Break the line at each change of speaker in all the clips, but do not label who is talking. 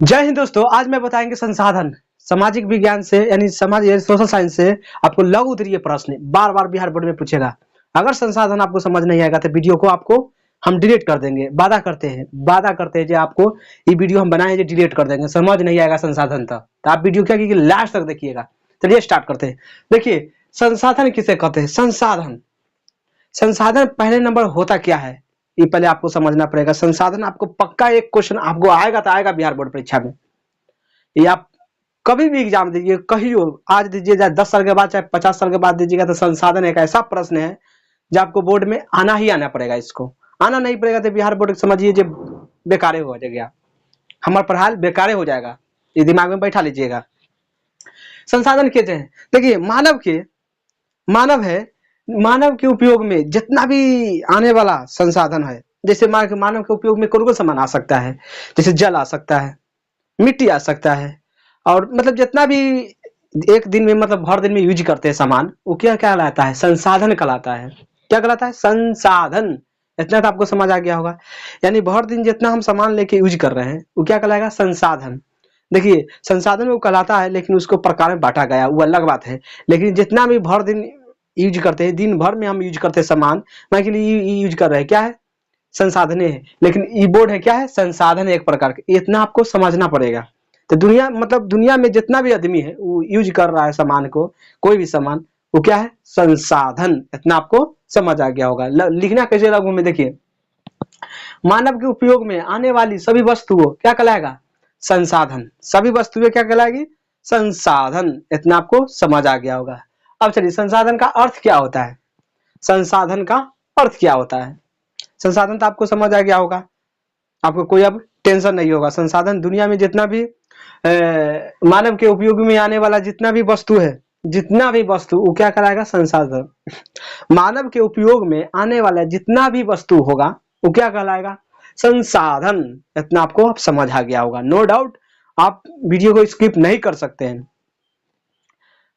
जय हिंद दोस्तों। आज मैं बताएंगे संसाधन सामाजिक विज्ञान से यानी समाज सोशल साइंस से आपको लघु उत्तरीय प्रश्न बार बार बिहार बोर्ड में पूछेगा। अगर संसाधन आपको समझ नहीं आएगा तो वीडियो को आपको हम डिलीट कर देंगे। वादा करते हैं जो आपको ये वीडियो हम बनाए जो डिलीट कर देंगे। समझ नहीं आएगा संसाधन तो आप वीडियो क्या कीजिए लास्ट तक देखिएगा। चलिए स्टार्ट करते हैं। देखिए संसाधन किसे कहते हैं। संसाधन संसाधन पहले नंबर होता क्या है ये पहले आपको समझना पड़ेगा। संसाधन आपको पक्का एक क्वेश्चन आपको आएगा तो आएगा बिहार बोर्ड परीक्षा में। ये आप कभी भी एग्जाम दीजिए, कहीं हो, आज दीजिए चाहे 10 साल के बाद चाहे 50 साल के बाद दीजिएगा तो संसाधन एक ऐसा प्रश्न है जो आपको बोर्ड में आना ही आना पड़ेगा। इसको आना नहीं पड़ेगा तो बिहार बोर्ड समझिए जो बेकारे हो जाएगा, हमारा पढ़ाई बेकारे हो जाएगा। ये दिमाग में बैठा लीजिएगा। संसाधन कहते हैं देखिए मानव के उपयोग में जितना भी आने वाला संसाधन है, जैसे मानव के उपयोग में कौन-कौन सामान आ सकता है, जैसे जल आ सकता है, मिट्टी आ सकता है, और मतलब जितना भी एक दिन में मतलब हर दिन में यूज करते हैं सामान, वो क्या कहलाता है, संसाधन कहलाता है। क्या कहलाता है, संसाधन। इतना तो आपको समझ आ गया होगा। यानी हर दिन जितना हम सामान लेके यूज कर रहे हैं वो क्या कहलाएगा, संसाधन। देखिए संसाधन वो कहलाता है लेकिन उसको प्रकार में बांटा गया वो अलग बात है। लेकिन जितना भी भर दिन यूज करते हैं, दिन भर में हम यूज करते हैं सामान, मान के लिए यूज कर रहे हैं, क्या है, संसाधने है। लेकिन ई बोर्ड है क्या है, संसाधन है एक प्रकार के। इतना आपको समझना पड़ेगा। तो दुनिया में जितना भी आदमी है वो यूज कर रहा है सामान को, कोई भी सामान, वो क्या है, संसाधन। इतना आपको समझ आ गया होगा। लिखना कैसे लघु में देखिए, मानव के उपयोग में आने वाली सभी वस्तुओं क्या कहलाएगा, संसाधन। सभी वस्तुएं क्या कहलाएगी, संसाधन। इतना आपको समझ आ गया होगा। अब चलिए संसाधन का अर्थ क्या होता है। संसाधन का अर्थ क्या होता है। संसाधन तो आपको समझ आ गया होगा, आपको कोई अब टेंशन नहीं होगा। संसाधन दुनिया में जितना भी मानव के उपयोग में आने वाला जितना भी वस्तु है, जितना भी वस्तु, वो क्या कराएगा, संसाधन। मानव के उपयोग में आने वाला जितना भी वस्तु होगा वो क्या कहलाएगा, संसाधन। इतना आपको अब समझ आ गया होगा। नो डाउट आप वीडियो को स्किप नहीं कर सकते हैं।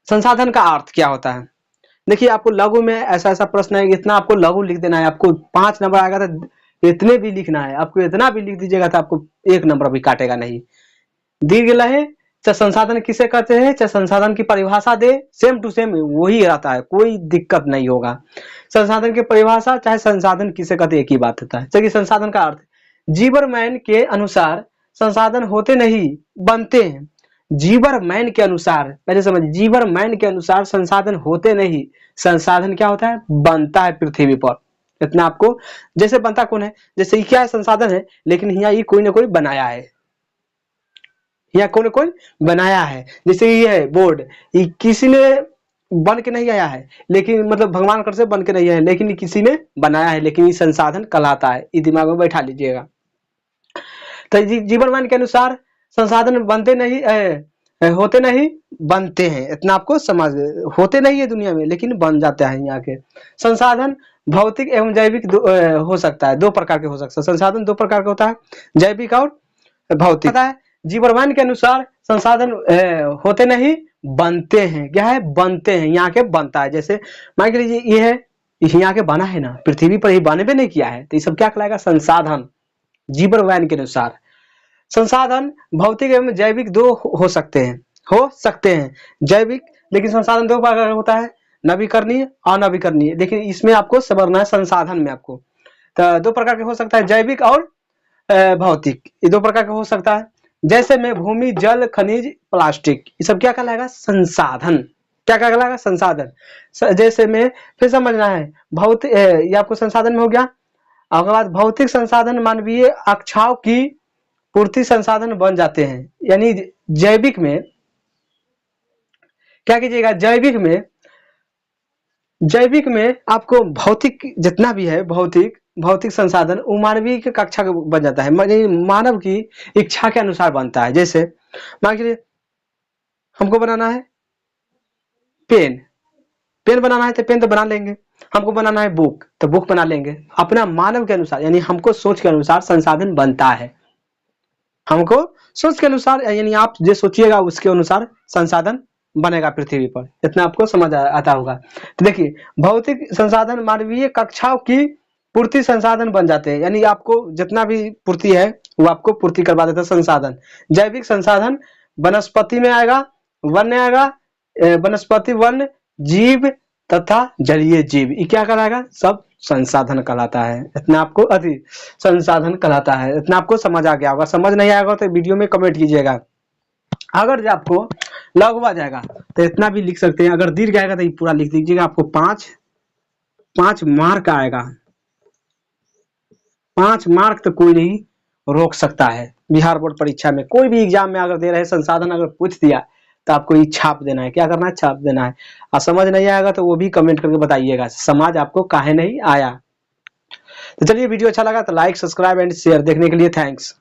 संसाधन का अर्थ क्या होता है। देखिए आपको लघु में ऐसा प्रश्न है, इतना आपको लघु लिख देना है। आपको 5 नंबर आएगा तो इतने भी लिखना है। आपको इतना भी लिख दीजिएगा तो आपको 1 नंबर भी काटेगा नहीं। दी गया है चाहे संसाधन किसे कहते हैं, चाहे संसाधन की परिभाषा दे, सेम टू सेम वही रहता है, कोई दिक्कत नहीं होगा। संसाधन की परिभाषा चाहे संसाधन किसे कहते हैं, एक ही बात होता है। चलिए संसाधन का अर्थ, जीबरमैन के अनुसार संसाधन होते नहीं बनते हैं। जीबरमैन के अनुसार, पहले समझ, जीबरमैन के अनुसार संसाधन होते नहीं, संसाधन क्या होता है, बनता है पृथ्वी पर। इतना आपको, जैसे बनता कौन है, जैसे ये क्या है, संसाधन है, लेकिन यहाँ ये कोई ना कोई बनाया है, यहाँ कोई ना कोई बनाया है। जैसे ये है बोर्ड, ये किसी ने बन के नहीं आया है, लेकिन मतलब भगवान कर से बन के नहीं आया है, लेकिन ये किसी ने बनाया है, लेकिन ये संसाधन कहलाता है। ये दिमाग में बैठा लीजिएगा। तो जीवनमान के अनुसार संसाधन बनते नहीं, होते नहीं, बनते हैं। इतना आपको समझ, होते नहीं है दुनिया में लेकिन बन जाते हैं यहाँ के। संसाधन भौतिक एवं जैविक हो सकता है, 2 प्रकार के हो सकता है। संसाधन 2 प्रकार का होता है, जैविक और भौतिक। पता है जीवनमान के अनुसार संसाधन होते नहीं, बनते हैं। क्या है, बनते हैं, यहाँ के बनता है। जैसे मान के लीजिए ये है, यहाँ के बना है ना, पृथ्वी पर ही बने भी नहीं किया है, तो ये सब क्या कहलाएगा, संसाधन। जीवनमान के अनुसार संसाधन भौतिक एवं जैविक 2 हो सकते हैं। जैविक, लेकिन संसाधन 2 प्रकार का होता है, नवीकरणीय और अनवीकरणीय। लेकिन इसमें आपको समझना है, संसाधन में आपको तो 2 प्रकार के हो सकता है, जैविक और भौतिक। ये 2 प्रकार का हो सकता है। जैसे में भूमि, जल, खनिज, प्लास्टिक, ये सब क्या कहलाएगा, संसाधन। क्या कहलाएगा, संसाधन। जैसे में फिर समझना है, भौतिक ये आपको संसाधन में हो गया। उसके बाद भौतिक संसाधन मानवीय अक्षाओं की पूर्ति संसाधन बन जाते हैं। यानी जैविक में क्या कीजिएगा, जैविक में आपको भौतिक जितना भी है, भौतिक संसाधन वो मानवीय के कक्षा का बन जाता है, मानव की इच्छा के अनुसार बनता है। जैसे मान लीजिए हमको बनाना है पेन बनाना है तो पेन तो बना लेंगे। हमको बनाना है बुक तो बुक बना लेंगे। अपना मानव के अनुसार, यानी हमको सोच के अनुसार संसाधन बनता है। हमको सोच के अनुसार, यानी आप जो सोचिएगा उसके अनुसार संसाधन बनेगा पृथ्वी पर। इतना आपको समझ आता होगा। तो देखिए भौतिक संसाधन मानवीय कक्षाओं की पूर्ति संसाधन बन जाते हैं, यानी आपको जितना भी पूर्ति है वो आपको पूर्ति करवा देता है संसाधन। जैविक संसाधन वनस्पति में आएगा, वन में आएगा, वनस्पति, वन, जीव तथा जलीय जीव, ये क्या कहलाएगा? सब संसाधन कहलाता है। इतना आपको संसाधन कहलाता है। इतना आपको समझ आ गया होगा। समझ नहीं आएगा तो वीडियो में कमेंट कीजिएगा। अगर आपको लघु आ जाएगा तो इतना भी लिख सकते हैं, अगर दीर्घ आएगा तो ये पूरा लिख दीजिएगा। आपको 5 मार्क आएगा। 5 मार्क तो कोई नहीं रोक सकता है। बिहार बोर्ड परीक्षा में कोई भी एग्जाम में अगर दे रहे संसाधन अगर पूछ दिया तो आपको ये छाप देना है। क्या करना है? छाप देना है। और समझ नहीं आएगा तो वो भी कमेंट करके बताइएगा, समझ आपको काहे नहीं आया। तो चलिए, वीडियो अच्छा लगा तो लाइक, सब्सक्राइब एंड शेयर। देखने के लिए थैंक्स।